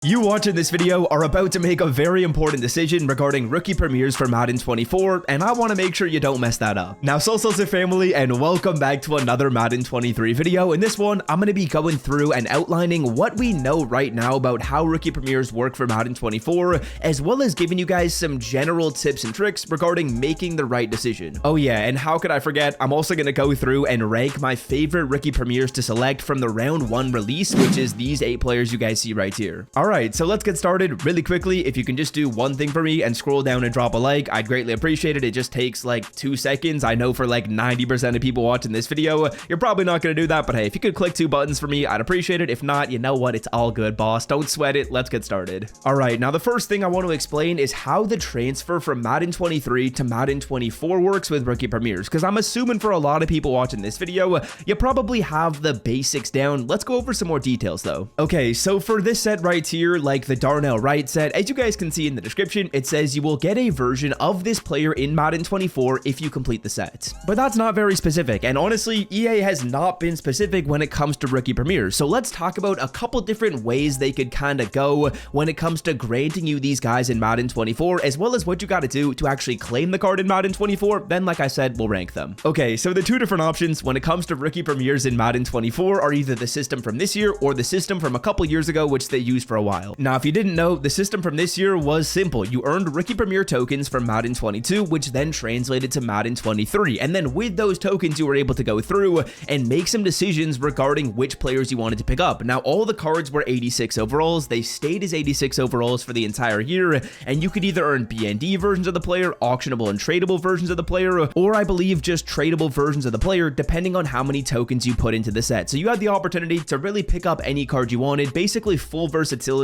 You watching this video are about to make a very important decision regarding rookie premieres for Madden 24, and I want to make sure you don't mess that up. Now, Soul family, and welcome back to another Madden 23 video. In this one, I'm going to be going through and outlining what we know right now about how rookie premieres work for Madden 24, as well as giving you guys some general tips and tricks regarding making the right decision. Oh yeah, and how could I forget, I'm also going to go through and rank my favorite rookie premieres to select from the round 1 release, which is these 8 players you guys see right here. Alright, so let's get started really quickly. If you can just do one thing for me and scroll down and drop a like, I'd greatly appreciate it. It just takes like 2 seconds. I know for like 90% of people watching this video, you're probably not going to do that, but hey, if you could click 2 buttons for me, I'd appreciate it. If not, you know what? It's all good, boss. Don't sweat it. Let's get started. Alright, now the first thing I want to explain is how the transfer from Madden 23 to Madden 24 works with rookie premieres, because I'm assuming for a lot of people watching this video, you probably have the basics down. Let's go over some more details though. Okay, so for this set right here, like the Darnell Wright set, as you guys can see in the description, it says you will get a version of this player in Madden 24 if you complete the set. But that's not very specific, and honestly, EA has not been specific when it comes to rookie premieres. So let's talk about a couple different ways they could kind of go when it comes to granting you these guys in Madden 24, as well as what you got to do to actually claim the card in Madden 24. Then, like I said, we'll rank them. Okay, so the 2 different options when it comes to rookie premieres in Madden 24 are either the system from this year or the system from a couple years ago, which they used for a while. Now, if you didn't know, the system from this year was simple. You earned rookie premiere tokens from Madden 22, which then translated to Madden 23. And then with those tokens, you were able to go through and make some decisions regarding which players you wanted to pick up. Now, all the cards were 86 overalls. They stayed as 86 overalls for the entire year. And you could either earn BND versions of the player, auctionable and tradable versions of the player, or I believe just tradable versions of the player, depending on how many tokens you put into the set. So you had the opportunity to really pick up any card you wanted, basically full versatility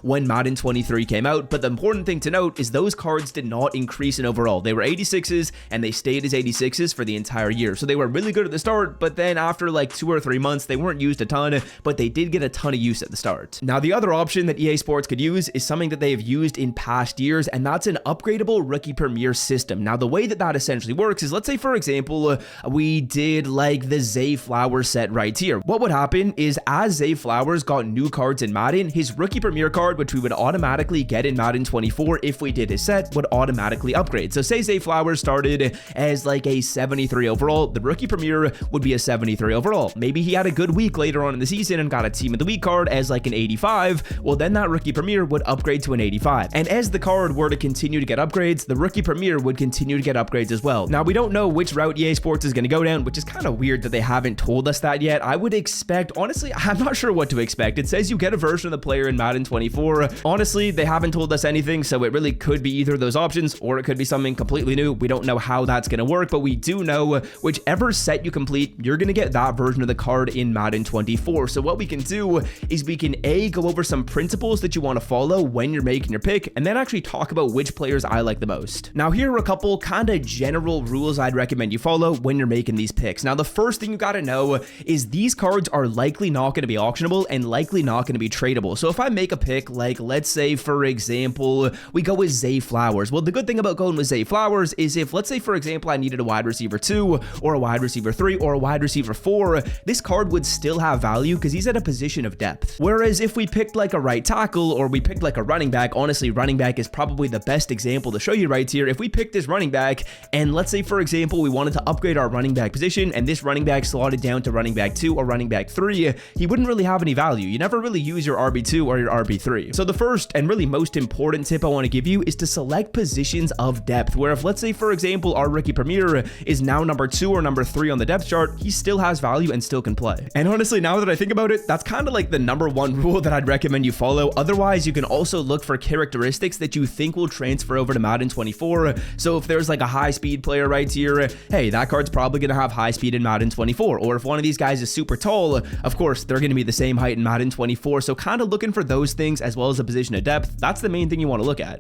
when Madden 23 came out. But the important thing to note is those cards did not increase in overall. They were 86s and they stayed as 86s for the entire year. So they were really good at the start, but then after like 2 or 3 months, they weren't used a ton, but they did get a ton of use at the start. Now, the other option that EA Sports could use is something that they have used in past years, and that's an upgradable rookie premiere system. Now, the way that that essentially works is, let's say, for example, we did like the Zay Flowers set right here. What would happen is as Zay Flowers got new cards in Madden, his rookie premiere card, which we would automatically get in Madden 24 if we did his set, would automatically upgrade. So say Zay Flowers started as like a 73 overall, the rookie premiere would be a 73 overall. Maybe he had a good week later on in the season and got a team of the week card as like an 85. Well, then that rookie premiere would upgrade to an 85. And as the card were to continue to get upgrades, the rookie premiere would continue to get upgrades as well. Now, we don't know which route EA Sports is going to go down, which is kind of weird that they haven't told us that yet. I would expect, honestly, I'm not sure what to expect. It says you get a version of the player in Madden 24. Honestly, they haven't told us anything, so it really could be either of those options, or it could be something completely new. We don't know how that's going to work, but we do know whichever set you complete, you're going to get that version of the card in Madden 24. So what we can do is we can go over some principles that you want to follow when you're making your pick, and then actually talk about which players I like the most. Now, here are a couple kind of general rules I'd recommend you follow when you're making these picks. Now, the first thing you got to know is these cards are likely not going to be auctionable and likely not going to be tradable. So if I make a pick, like let's say for example, we go with Zay Flowers. Well, the good thing about going with Zay Flowers is if, let's say for example, I needed a wide receiver 2 or a wide receiver 3 or a wide receiver 4, this card would still have value because he's at a position of depth. Whereas if we picked like a right tackle or we picked like a running back, honestly, running back is probably the best example to show you right here. If we picked this running back and let's say for example, we wanted to upgrade our running back position and this running back slotted down to running back 2 or running back 3, he wouldn't really have any value. You never really use your RB2 or your RB3. So the first and really most important tip I want to give you is to select positions of depth, where if let's say for example our rookie premiere is now number 2 or number 3 on the depth chart, he still has value and still can play. And honestly, now that I think about it, that's kind of like the number 1 rule that I'd recommend you follow. Otherwise, you can also look for characteristics that you think will transfer over to Madden 24. So if there's like a high speed player right here, hey, that card's probably going to have high speed in Madden 24. Or if one of these guys is super tall, of course, they're going to be the same height in Madden 24. So kind of looking for those things as well as a position of depth. That's the main thing you want to look at.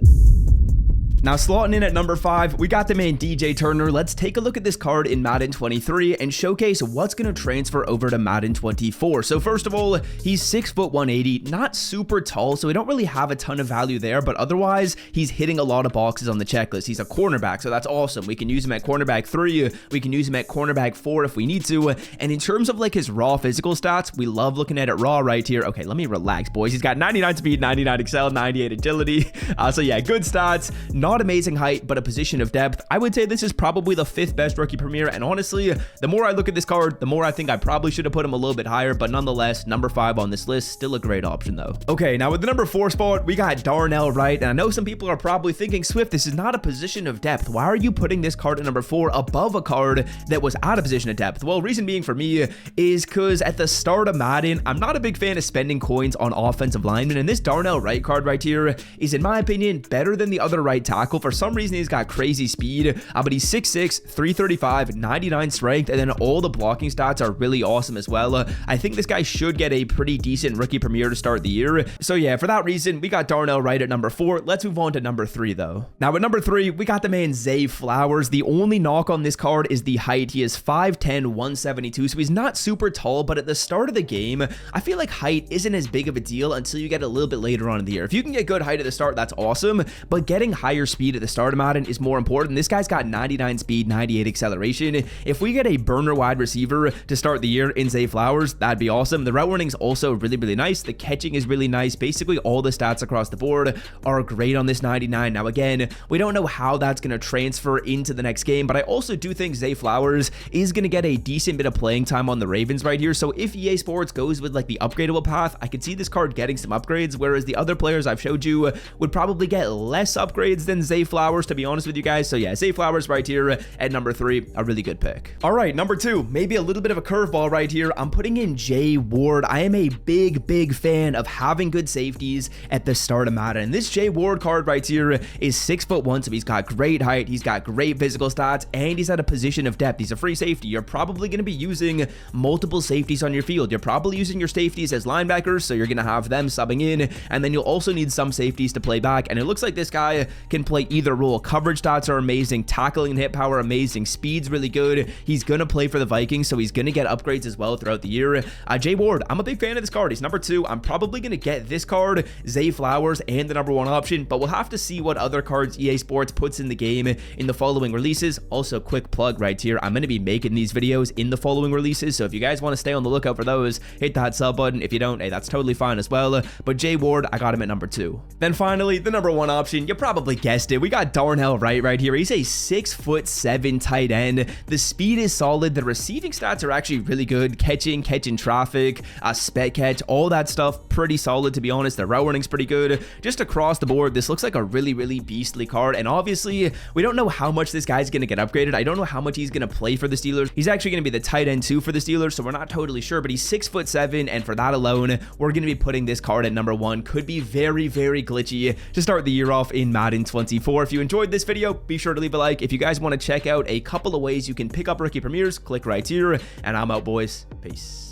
Now slotting in at number 5, we got the man DJ Turner. Let's take a look at this card in Madden 23 and showcase what's going to transfer over to Madden 24. So first of all, he's 6 foot 180, not super tall, so we don't really have a ton of value there, but otherwise he's hitting a lot of boxes on the checklist. He's a cornerback, so that's awesome. We can use him at cornerback 3, we can use him at cornerback 4 if we need to, and in terms of like his raw physical stats, we love looking at it raw right here. Okay, let me relax, boys. He's got 99 speed, 99 excel, 98 agility, so yeah, good stats. Not amazing height, but a position of depth. I would say this is probably the 5th best rookie premier, and honestly, the more I look at this card, the more I think I probably should have put him a little bit higher, but nonetheless, number 5 on this list, still a great option though. Okay, now with the number 4 spot, we got Darnell Wright, and I know some people are probably thinking, Swift, this is not a position of depth. Why are you putting this card at number 4 above a card that was out of position of depth? Well, reason being for me is because at the start of Madden, I'm not a big fan of spending coins on offensive linemen, and this Darnell Wright card right here is, in my opinion, better than the other right tackle. For some reason, he's got crazy speed, but he's 6'6", 335, 99 strength, and then all the blocking stats are really awesome as well. I think this guy should get a pretty decent rookie premier to start the year. So yeah, for that reason, we got Darnell Wright at number 4. Let's move on to number 3 though. Now at number 3, we got the man Zay Flowers. The only knock on this card is the height. He is 5'10", 172, so he's not super tall, but at the start of the game, I feel like height isn't as big of a deal until you get a little bit later on in the year. If you can get good height at the start, that's awesome, but getting higher speed at the start of Madden is more important. This guy's got 99 speed, 98 acceleration. If we get a burner wide receiver to start the year in Zay Flowers, that'd be awesome. The route running is also really, really nice. The catching is really nice. Basically, all the stats across the board are great on this 99. Now, again, we don't know how that's going to transfer into the next game, but I also do think Zay Flowers is going to get a decent bit of playing time on the Ravens right here. So if EA Sports goes with like the upgradable path, I could see this card getting some upgrades, whereas the other players I've showed you would probably get less upgrades than Zay Flowers, to be honest with you guys. So yeah, Zay Flowers right here at number 3, a really good pick. All right, number 2, maybe a little bit of a curveball right here. I'm putting in Jay Ward. I am a big fan of having good safeties at the start of Madden. And this Jay Ward card right here is 6 foot 1, so he's got great height, he's got great physical stats, and he's at a position of depth. He's a free safety. You're probably going to be using multiple safeties on your field. You're probably using your safeties as linebackers, so you're going to have them subbing in, and then you'll also need some safeties to play back. And it looks like this guy can play either role. Coverage stats are amazing, tackling and hit power amazing, speed's really good. He's gonna play for the Vikings, so he's gonna get upgrades as well throughout the year. Jay Ward, I'm a big fan of this card. He's number 2. I'm probably gonna get this card, Zay Flowers, and the number 1 option, but we'll have to see what other cards EA Sports puts in the game in the following releases. Also, quick plug right here, I'm gonna be making these videos in the following releases, so if you guys want to stay on the lookout for those, hit that sub button. If you don't, hey, that's totally fine as well. But Jay Ward, I got him at number 2. Then finally, the number 1 option, you probably guessed it, we got Darnell Wright right here. He's a 6'7" tight end. The speed is solid. The receiving stats are actually really good. Catching traffic, spec catch, all that stuff, pretty solid to be honest. The route running's pretty good. Just across the board, this looks like a really beastly card. And obviously, we don't know how much this guy's going to get upgraded. I don't know how much he's going to play for the Steelers. He's actually going to be the tight end 2 for the Steelers, so we're not totally sure, but he's 6'7", and for that alone, we're going to be putting this card at number 1. Could be very glitchy to start the year off in Madden 24. If you enjoyed this video, be sure to leave a like. If you guys want to check out a couple of ways you can pick up rookie premieres, click right here, and I'm out, boys. Peace.